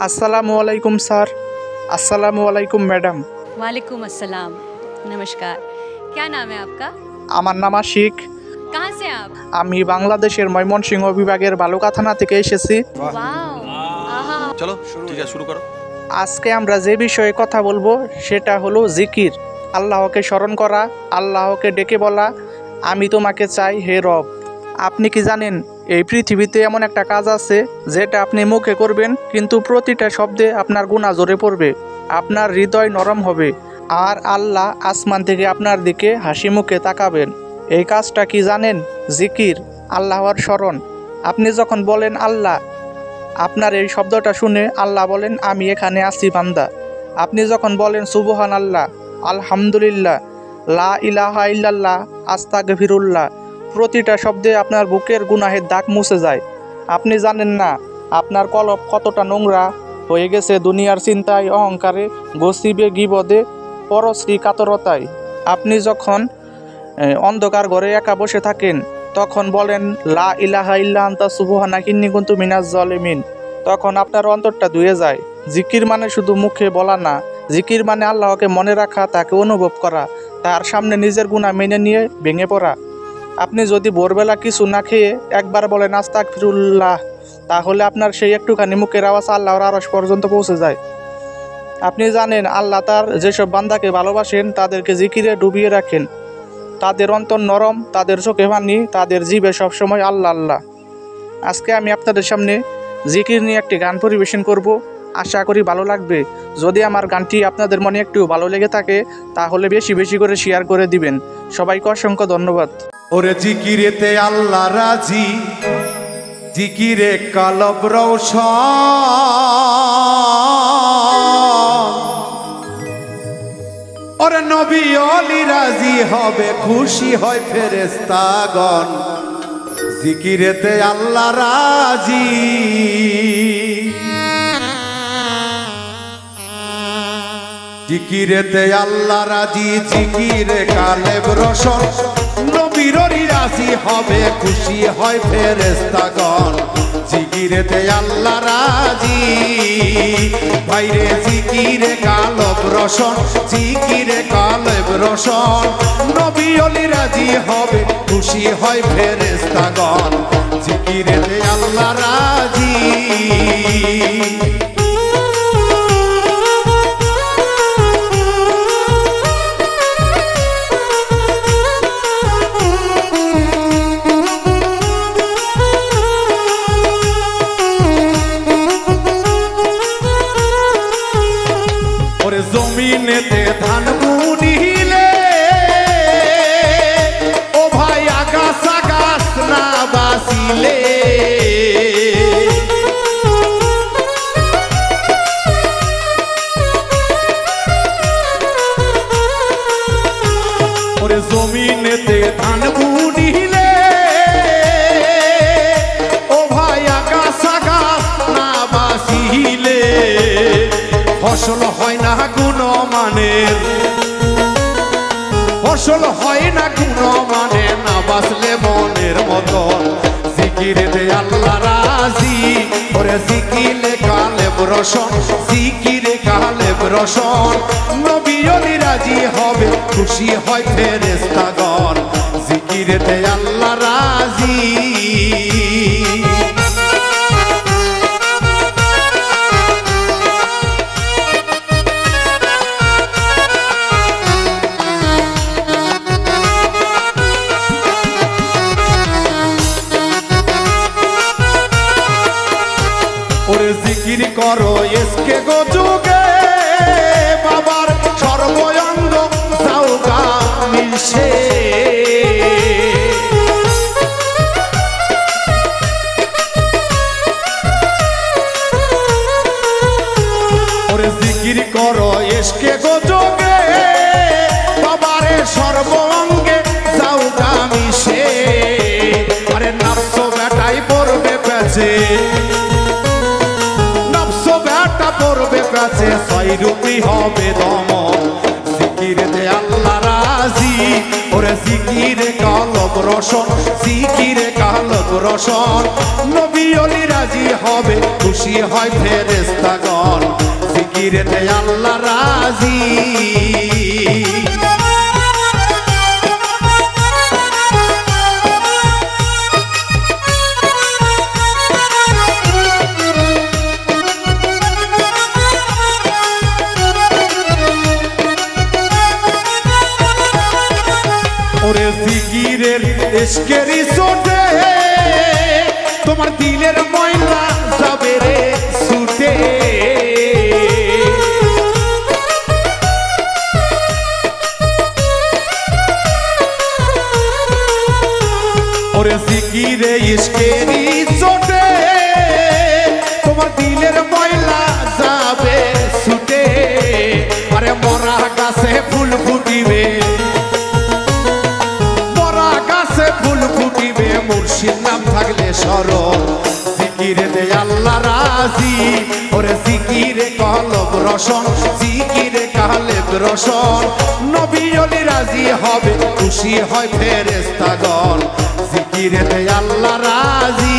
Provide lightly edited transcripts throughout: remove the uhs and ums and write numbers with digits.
अस्सलामु अलैकुम सर। अस्सलामु अलैकुम मैडम। वालेकुम अस्सलाम। नमस्कार। क्या नाम है आपका? আমার নাম আশিক। कहाँ से आप? আমি বাংলাদেশের ময়মনসিংহ বিভাগের বালুকা থানা থেকে এসেছি। वाओ। आहा। चलो ठीक है शुरू करो। আজকে আমরা যে বিষয়ে কথা বলবো সেটা হলো জিকির। আল্লাহকে স্মরণ করা, আল্লাহকে ডেকে বলা, আমি তোমাকে চাই হে রব। আপনি কি জানেন এই পৃথিবীতে এমন একটা কাজ আছে যেটা আপনি মুখে করবেন কিন্তু প্রতিটা শব্দে আপনার গুনাহ ঝরে পড়বে, আপনার হৃদয় নরম হবে আর আল্লাহ আসমান থেকে আপনার দিকে হাসি মুখে তাকাবেন। এই কাজটা কি জানেন? জিকির, আল্লাহর স্মরণ। আপনি যখন বলেন আল্লাহ, আপনার এই শব্দটা শুনে আল্লাহ বলেন আমি এখানে আছি বান্দা। আপনি যখন বলেন সুবহান আল্লাহ, আলহামদুলিল্লাহ, লা ইলাহা ইল্লাল্লাহ, আস্তাগফিরুল্লাহ, প্রতিটা শব্দে আপনার বুকের গুনাহের দাগ মুছে যায়। আপনি জানেন না আপনার কলব কতটা নোংরা হয়ে গেছে দুনিয়ার চিন্তায়, অহংকারে, গসিবে, গিবদে, পরশ্রী কাতরতায়। আপনি যখন অন্ধকার ঘরে একা বসে থাকেন তখন বলেন লা ইলাহা ইল্লা আনতা সুবহানাকা ইন্নী কুনতু মিনাজ জালিমিন, তখন আপনার অন্তরটা ধুয়ে যায়। জিকির মানে শুধু মুখে বলা না, জিকির মানে আল্লাহকে মনে রাখা, তাকে অনুভব করা, তার সামনে নিজের গুনাহ মেনে নিয়ে ভেঙে পড়া। আপনি যদি ভোরবেলা কিছু না খেয়ে একবার বলেন আস্তাগফিরুল্লাহ, তাহলে আপনার সেই একটুখানি মুখের আওয়াজ আল্লাহর আরশ পর্যন্ত পৌঁছে যায়। আপনি জানেন আল্লাহ তার যেসব বান্দাকে ভালোবাসেন তাদেরকে জিকিরে ডুবিয়ে রাখেন। তাদের অন্তর নরম, তাদের চোখে পানি, তাদের জিভে সবসময় আল্লাহ আল্লাহ। আজকে আমি আপনাদের সামনে জিকির নিয়ে একটি গান পরিবেশন করব, আশা করি ভালো লাগবে। যদি আমার গানটি আপনাদের মনে একটু ভালো লেগে থাকে তাহলে বেশি বেশি করে শেয়ার করে দিবেন। সবাইকে অসংখ্য ধন্যবাদ। ওরে জিকিরেতে আল্লাহ রাজি, জিকিরে কলব রওশন, ওরে নবী ওলি রাজি হবে, খুশি হয় ফেরেশতাগণ, জিকিরেতে আল্লাহ রাজি। জিকিরেতে আল্লাহ রাজি, জিকিরে কালেব রোশন, নবীর রাজি হবে, খুশি হয় ফেরেশতাগণ, জিকিরেতে আল্লাহ রাজি। ভাইরে জিকিরে কালেব রোশন, জিকিরে কালেব রোশন, নবী ওলি রাজি হবে, খুশি হয় ফেরেশতাগণ, জিকিরেতে আল্লাহ রাজি। জমিনেতে ধান বুনিলে ও ভাই আকাশ আকাশ না বাসিলে, ওরে জমিনেতে ধান বুনিলে ও ভাই আকাশ আকাশ না বাসিলে, ফসল হয় না গুণমানের, ফসল হয় না গুণমানের, না বাঁচলে মনের মতন, জিকিরেতে আল্লাহ রাজি। ওরে জিকিরে কালেব রোশন, জিকিরে কালেব রোশন, নবী ওলি রাজি হবে, খুশি হয় ফেরেশতাগণ, জিকিরেতে আল্লাহ রাজি। ওরে জিকির করো এসকে গো যুগে, বাবার সর্বঙ্গ সাউকা মিলছে, ওরে জিকির করো এসকে গো যুগে, বাবার সর্বঙ্গে সাউকা মিশে, আরে নাফস বেটাই পড়বে পেছে, পড়বে কাছে সৈরূপী হবে দমন, জিকিরেতে আল্লাহ রাজি। ওরে জিকিরে কালব রোশন, জিকিরে কালব রোশন, নবী ওলি রাজি হবে, খুশি হয় ফেরেশতাগণ, জিকিরেতে আল্লাহ রাজি। ওরে জিকিরের ইশকেরি চোটে তোমার দিলের ময়লা যাবে রে ছুটে। ওরে জিকিরে ইশকেরি চোটে তোমার দিলের ময়লা যাবে ছুটে। আরে মরা গাছে ফুল ফুটিবে, ফুল ফুটিবে মুর্শিদ নাম থাকলে স্মরণ। জিকিরেতে আল্লাহ রাজি, ওরে জিকিরে কলব রসন, জিকিরে কালেব রসন। নবী ওলি রাজি হবে, খুশি হয় ফেরেশতাগণ। জিকিরেতে আল্লাহ রাজি।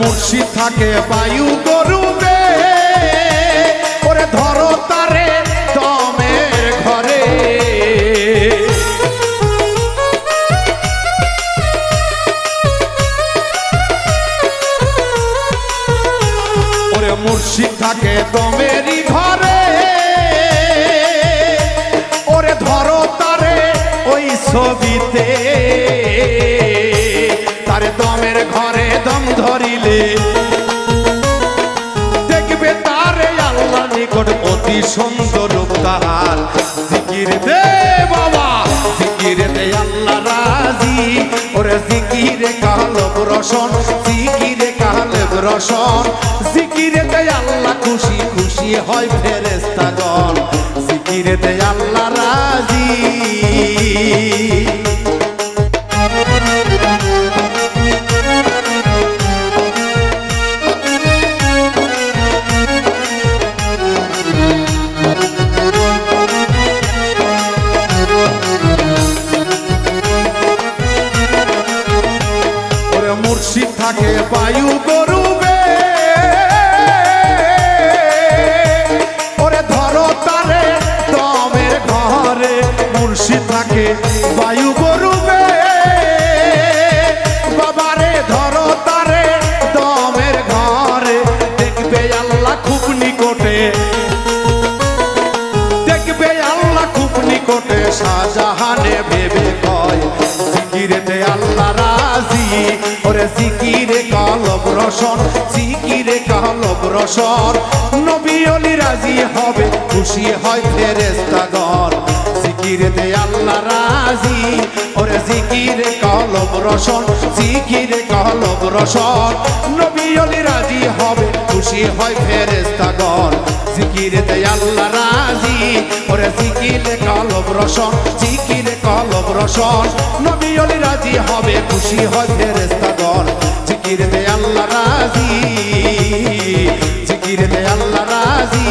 মুর্শিদ থাকে বায়ু গরুবে, ওরে ধরো তারে দমের ঘরে। ওরে মুর্শিদ থাকে দমেরই ঘরে, ওরে ধরো তারে ওই ছবিতে। তারে দমের ঘরে দম ধরিলে দেখবে তারে আল্লাহ নিকট অতি সুন্দর তাহার। জিকির দে বাবা, জিকির দে আল্লাহ রাজি, ওরে জিকিরে কালব রসন, জিকিরে কালেব রসন। জিকিরে দে আল্লাহ খুশি, খুশি হয় ফেরেশতাগণ। জিকিরে দে আল্লাহ রাজি। মুর্শিদ থাকে বায়ু গরুবে, ওরে ধরো তারে দমের ঘরে। মুর্শিদ থাকে বায়ু গরুবে, বাবারে ধরো তারে দমের ঘরে। দেখবে আল্লাহ খুব নিকটে, দেখবে আল্লাহ খুব নিকটে। শাহজাহানে ভেবে কয় জিকিরেতে আল্লাহ রাজি, ওরে জিকিরে কলব রসন, জিকিরে কলব রসন। নবী ওলি রাজি হবে, খুশি হয় ফেরেশতাগণ। জিকিরেতে আল্লাহ রাজি, ওরে জিকিরে কলব রসন, জিকিরে কলব রসন। নবী ওলি রাজি হবে, খুশি হয় ফেরেশতাগণ। জিকিরেতে আল্লাহ রাজি, ওরে জিকিরে কলব রসন, জিকিরে কলব রসন। নবী ওলি রাজি হবে, খুশি হয় ফেরেশতাগণ। জিকিরেতে আল্লাহ রাজি, জিকিরেতে আল্লাহ রাজি।